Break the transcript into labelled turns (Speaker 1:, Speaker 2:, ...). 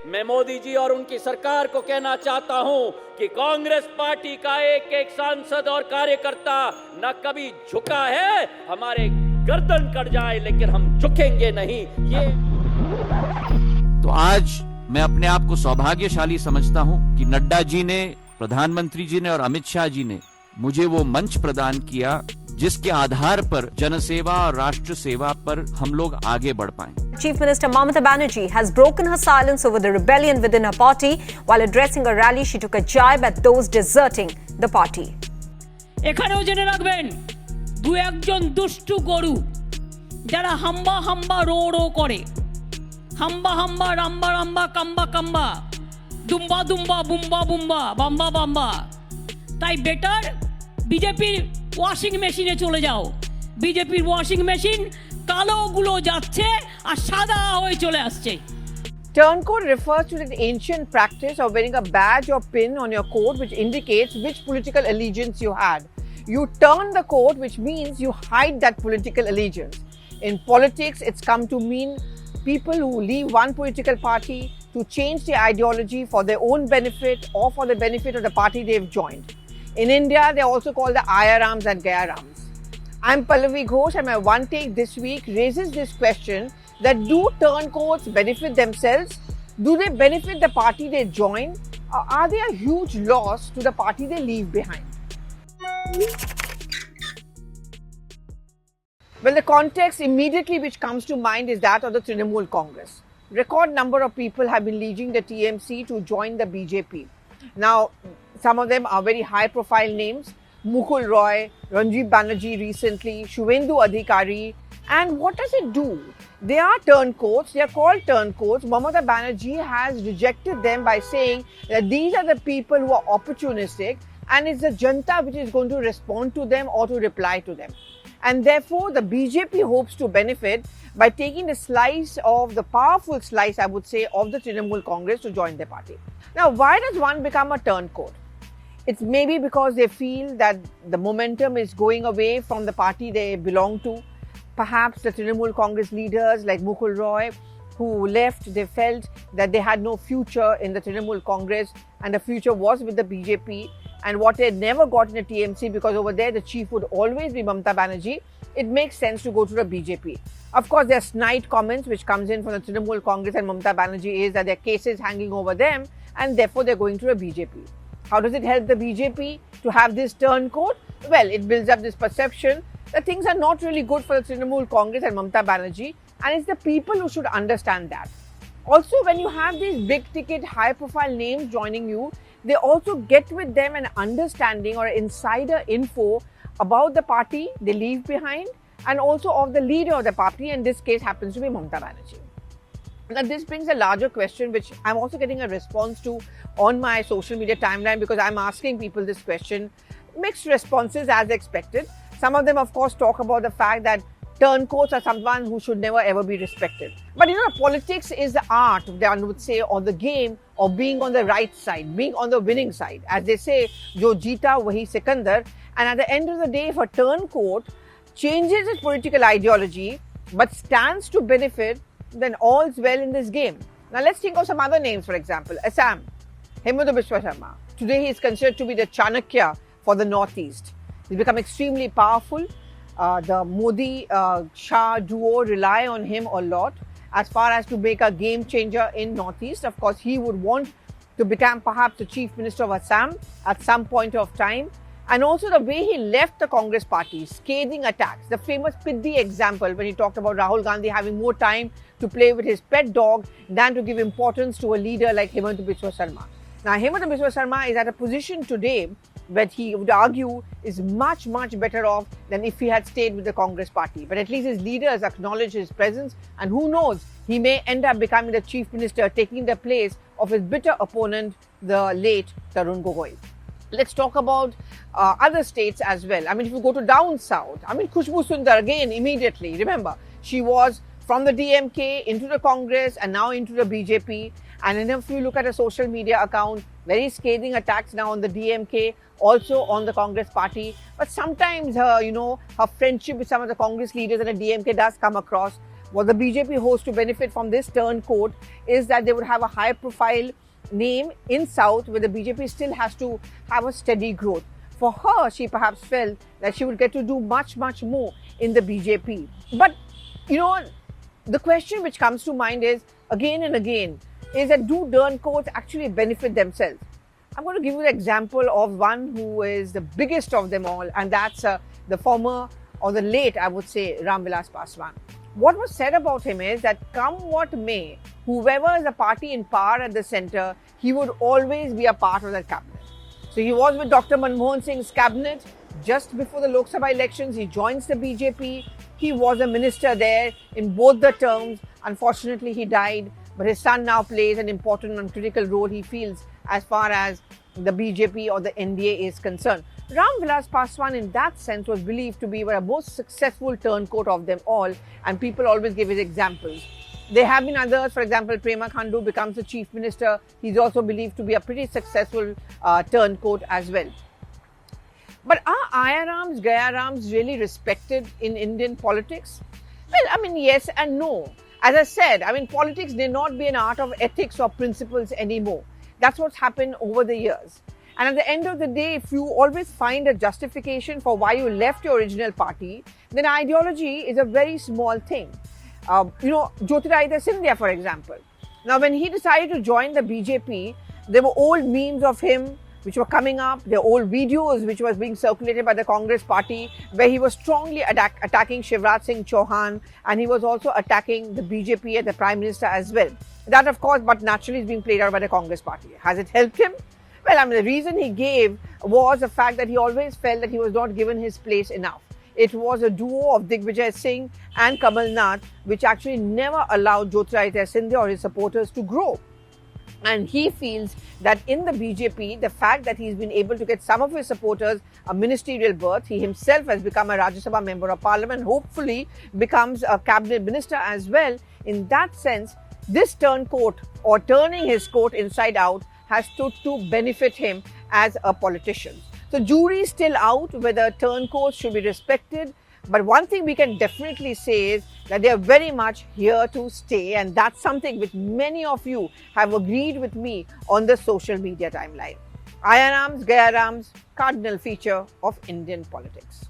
Speaker 1: मैं मोदी जी और उनकी सरकार को कहना चाहता हूं कि कांग्रेस पार्टी का एक एक सांसद और कार्यकर्ता न कभी झुका है। हमारे गर्दन कट जाए लेकिन हम झुकेंगे नहीं। ये
Speaker 2: तो आज मैं अपने आप को सौभाग्यशाली समझता हूं कि नड्डा जी ने, प्रधानमंत्री जी ने और अमित शाह जी ने मुझे वो मंच प्रदान किया जिसके आधार पर जनसेवा और राष्ट्र सेवा पर हम लोग आगे बढ़ पाएं।
Speaker 3: Chief Minister Mamata Banerjee has broken her silence over the rebellion within her party. While addressing a rally, she took a jibe at those deserting the party.
Speaker 4: এখানেও জেনে রাখবেন, দু একজন দুষ্টু গরু যারা হাম্বা হাম্বা রো রো করে, হাম্বা হাম্বা রাম্বা রাম্বা কাম্বা কাম্বা, দুম্বা দুম্বা বুম্বা বুম্বা বাম্বা বাম্বা, তাই বেটার বিজেপির ওয়াশিং মেশিনে চলে যাও। বিজেপির ওয়াশিং মেশিন কালোগুলো যাচ্ছে আর সাদা হয়ে চলে আসছে।
Speaker 5: Turncoat refers to the ancient practice of wearing a badge or pin on your coat which indicates which political allegiance you had. You turn the coat, which means you hide that political allegiance. In politics, it's come to mean people who leave one political party to change their ideology for their own benefit or for the benefit of the party they've joined. In India, they're also called the IRAMs and GAIRAMs. I'm Pallavi Ghosh, and my one take this week raises this question that do turncoats benefit themselves? Do they benefit the party they join? Or are they a huge loss to the party they leave behind? Well, the context immediately which comes to mind is that of the Trinamool Congress. Record number of people have been leaving the TMC to join the BJP. Now, some of them are very high-profile names. Mukul Roy, Ranjit Banerjee recently, Shuvendu Adhikari. And what does it do? They are turncoats. They are called turncoats. Mamata Banerjee has rejected them by saying that these are the people who are opportunistic and it's the Janta which is going to respond to them or to reply to them. And therefore, the BJP hopes to benefit by taking a slice of the powerful slice, I would say, of the Trinamool Congress to join their party. Now, why does one become a turncoat? It's maybe because they feel that the momentum is going away from the party they belong to. Perhaps the Trinamool Congress leaders like Mukul Roy, who left, they felt that they had no future in the Trinamool Congress and the future was with the BJP. And what they had never got in the TMC, because over there the chief would always be Mamata Banerjee, it makes sense to go to the BJP. Of course, there are snide comments which comes in from the Trinamool Congress and Mamata Banerjee is that there are cases hanging over them and therefore they're going to the BJP. How does it help the BJP to have this turncoat? Well, it builds up this perception that things are not really good for the Trinamool Congress and Mamata Banerjee, and it's the people who should understand that. Also, when you have these big ticket, high profile names joining you, they also get with them an understanding or insider info about the party they leave behind and also of the leader of the party, in this case happens to be Mamata Banerjee. Now, this brings a larger question which I'm also getting a response to on my social media timeline because I'm asking people this question. Mixed responses as expected. Some of them, of course, talk about the fact that turncoats are someone who should never ever be respected. But you know, politics is the art, one would say, or the game of being on the right side, being on the winning side. As they say, Jo jeeta wahi Sikandar. And at the end of the day, if a turncoat changes its political ideology but stands to benefit, then all's well in this game. Now let's think of some other names, for example. Assam, Himanta Biswa Sharma. Today he is considered to be the Chanakya for the Northeast. He's become extremely powerful. The Modi-Shah duo rely on him a lot as far as to make a game changer in Northeast. Of course, he would want to become perhaps the Chief Minister of Assam at some point of time. And also the way he left the Congress party, scathing attacks. The famous Piddi example when he talked about Rahul Gandhi having more time to play with his pet dog than to give importance to a leader like Himanta Biswa Sharma. Now, Himanta Biswa Sharma is at a position today that he would argue is much, much better off than if he had stayed with the Congress party. But at least his leaders acknowledge his presence, and who knows, he may end up becoming the chief minister, taking the place of his bitter opponent, the late Tarun Gogoi. Let's talk about other states as well. I mean, if you go to down south, I mean, Khushbu Sundar again immediately. Remember, she was from the DMK into the Congress and now into the BJP. And if you look at a social media account, very scathing attacks now on the DMK, also on the Congress party. But sometimes her friendship with some of the Congress leaders and the DMK does come across. What the BJP hopes to benefit from this turncoat is that they would have a high profile name in South where the BJP still has to have a steady growth. For her, she perhaps felt that she would get to do much more in the BJP. But, the question which comes to mind is, again and again, is that do turncoats actually benefit themselves? I'm going to give you an example of one who is the biggest of them all, and that's the former, or the late, I would say, Ram Vilas Paswan. What was said about him is that come what may, whoever is a party in power at the centre, he would always be a part of that cabinet. So he was with Dr. Manmohan Singh's cabinet. Just before the Lok Sabha elections, he joins the BJP. He was a minister there in both the terms. Unfortunately, he died. But his son now plays an important and critical role, he feels, as far as the BJP or the NDA is concerned. Ram Vilas Paswan, in that sense, was believed to be the most successful turncoat of them all, and people always give his examples. There have been others, for example, Prema Khandu becomes the chief minister. He's also believed to be a pretty successful turncoat as well. But are Ayarams, Gayarams really respected in Indian politics? Well, yes and no. As I said, politics need not be an art of ethics or principles anymore. That's what's happened over the years. And at the end of the day, if you always find a justification for why you left your original party, then ideology is a very small thing. Jyotiraditya Scindia, for example. Now, when he decided to join the BJP, there were old memes of him which were coming up. There were old videos which was being circulated by the Congress party where he was strongly attacking Shivraj Singh Chauhan, and he was also attacking the BJP and the Prime Minister as well. That, of course, but naturally is being played out by the Congress party. Has it helped him? Well, the reason he gave was the fact that he always felt that he was not given his place enough. It was a duo of Digvijay Singh and Kamal Nath which actually never allowed Jyotiraditya Scindia or his supporters to grow. And he feels that in the BJP, the fact that he's been able to get some of his supporters a ministerial berth, he himself has become a Rajya Sabha member of parliament, hopefully becomes a cabinet minister as well. In that sense, this turncoat or turning his coat inside out has stood to benefit him as a politician. So jury is still out whether turncoats should be respected. But one thing we can definitely say is that they are very much here to stay, and that's something which many of you have agreed with me on the social media timeline. Ayarams, Gayarams, cardinal feature of Indian politics.